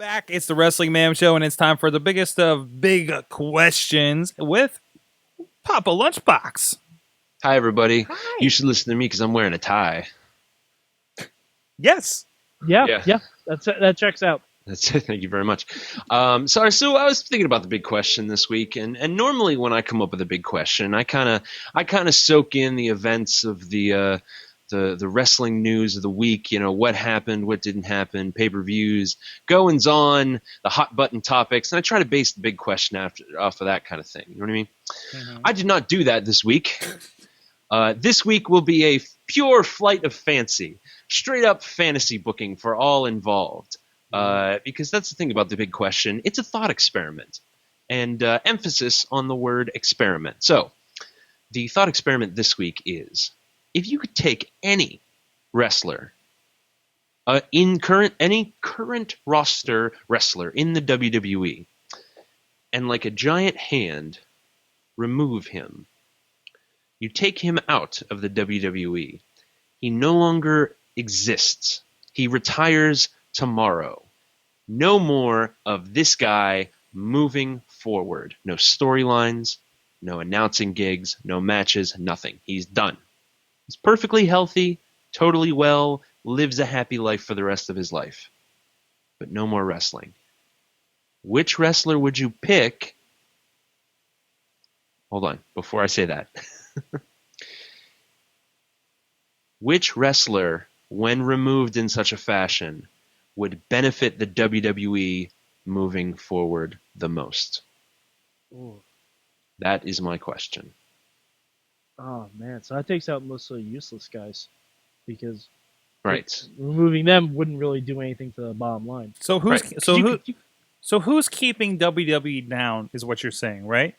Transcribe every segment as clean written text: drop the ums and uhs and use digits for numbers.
Back, it's the Wrestling Mayhem Show, and it's time for the biggest of big questions with Papa Lunchbox. Hi, everybody. Hi. You should listen to me because I'm wearing a tie. Yes. Yeah. That checks out. That's it. Thank you very much. So I was thinking about the big question this week, and normally when I come up with a big question, I kind of soak in the events of the wrestling news of the week. You know, what happened, what didn't happen, pay-per-views, goings on, the hot button topics, and I try to base the big question off of that kind of thing. You know what I mean? Mm-hmm. I did not do that this week. This week will be a pure flight of fancy, straight up fantasy booking for all involved. Because that's the thing about the big question. It's a thought experiment, and emphasis on the word experiment. So, the thought experiment this week is, if you could take any wrestler, any current roster wrestler in the WWE, and like a giant hand, remove him. You take him out of the WWE. He no longer exists. He retires tomorrow. No more of this guy moving forward. No storylines, no announcing gigs, no matches, nothing. He's done. He's perfectly healthy, totally well, lives a happy life for the rest of his life. But no more wrestling. Which wrestler would you pick? Hold on, before I say that. Which wrestler, when removed in such a fashion, would benefit the WWE moving forward the most? Ooh. That is my question. Oh man, so that takes out most of the useless guys, because Right. removing them wouldn't really do anything to the bottom line. So who's keeping WWE down is what you're saying, right?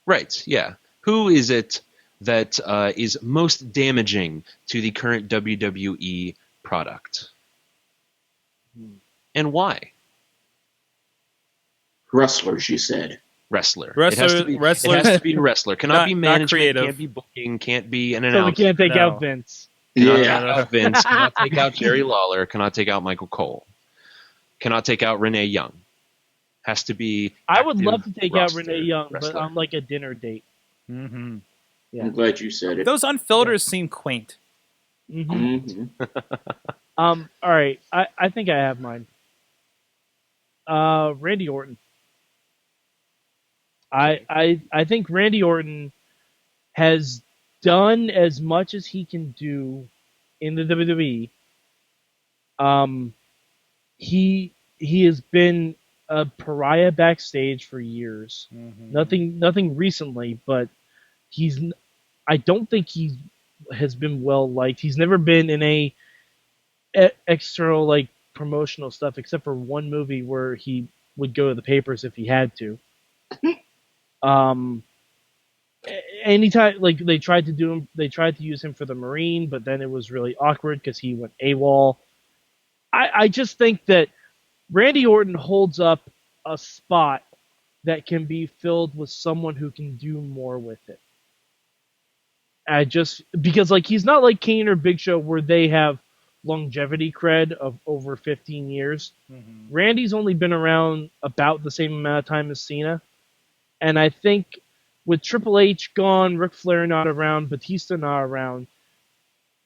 Right, yeah. Who is it that is most damaging to the current WWE product? And why? Wrestlers, you said. Wrestler. Wrestlers. It has to be a wrestler. Cannot be management, creative. Can't be booking, can't be an So announcer. we can't take out Vince. Cannot Yeah. take out Vince. Cannot take out Jerry Lawler. Cannot take out Michael Cole. Cannot take out Renee Young. Has to be. I would active love to take out roster Renee Young, wrestler. but on like a dinner date. Mm-hmm. Yeah. I'm glad you said it. Those unfilters seem quaint. Mm-hmm. Mm-hmm. All right. I think I have mine. Randy Orton. I think Randy Orton has done as much as he can do in the WWE. He has been a pariah backstage for years. Mm-hmm. Nothing recently, but I don't think he has been well liked. He's never been in a external like promotional stuff except for one movie where he would go to the papers if he had to. Anytime like they tried to use him for the Marine, but then it was really awkward because he went AWOL. I just think that Randy Orton holds up a spot that can be filled with someone who can do more with it. Because like he's not like Kane or Big Show where they have longevity cred of over 15 years. Mm-hmm. Randy's only been around about the same amount of time as Cena. And I think with Triple H gone, Ric Flair not around, Batista not around,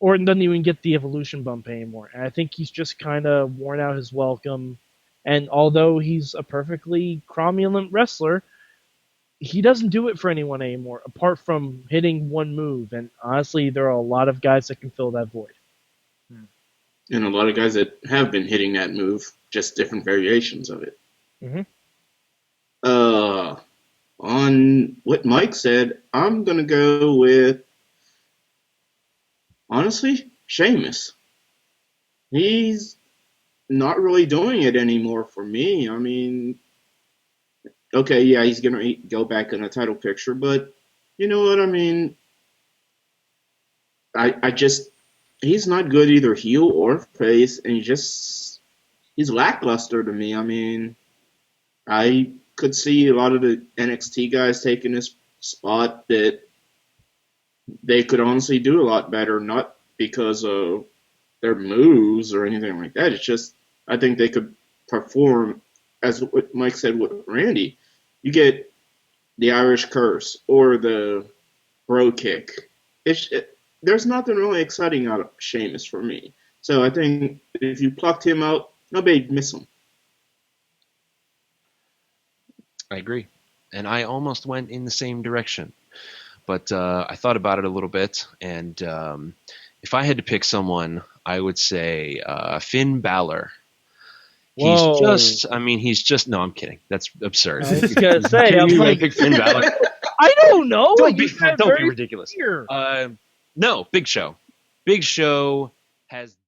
Orton doesn't even get the evolution bump anymore. And I think he's just kind of worn out his welcome. And although he's a perfectly cromulent wrestler, he doesn't do it for anyone anymore, apart from hitting one move. And honestly, there are a lot of guys that can fill that void. And a lot of guys that have been hitting that move, just different variations of it. Mm-hmm. On what Mike said, I'm going to go with, honestly, Sheamus. He's not really doing it anymore for me. I mean, okay, yeah, he's going to go back in the title picture, but you know what I mean? He's not good either heel or face, and he's lackluster to me. I mean, I could see a lot of the NXT guys taking this spot that they could honestly do a lot better, not because of their moves or anything like that. It's just, I think they could perform as what Mike said with Randy, you get the Irish Curse or the Bro Kick. There's nothing really exciting out of Sheamus for me. So I think if you plucked him out, nobody'd miss him. I agree. And I almost went in the same direction. But I thought about it a little bit, and if I had to pick someone, I would say Finn Balor. He's Whoa. no, I'm kidding. That's absurd. I was just gonna say, Can I'm you like, pick Finn Balor? I don't know. Don't You be said don't be very ridiculous. clear. No, Big Show. Big Show has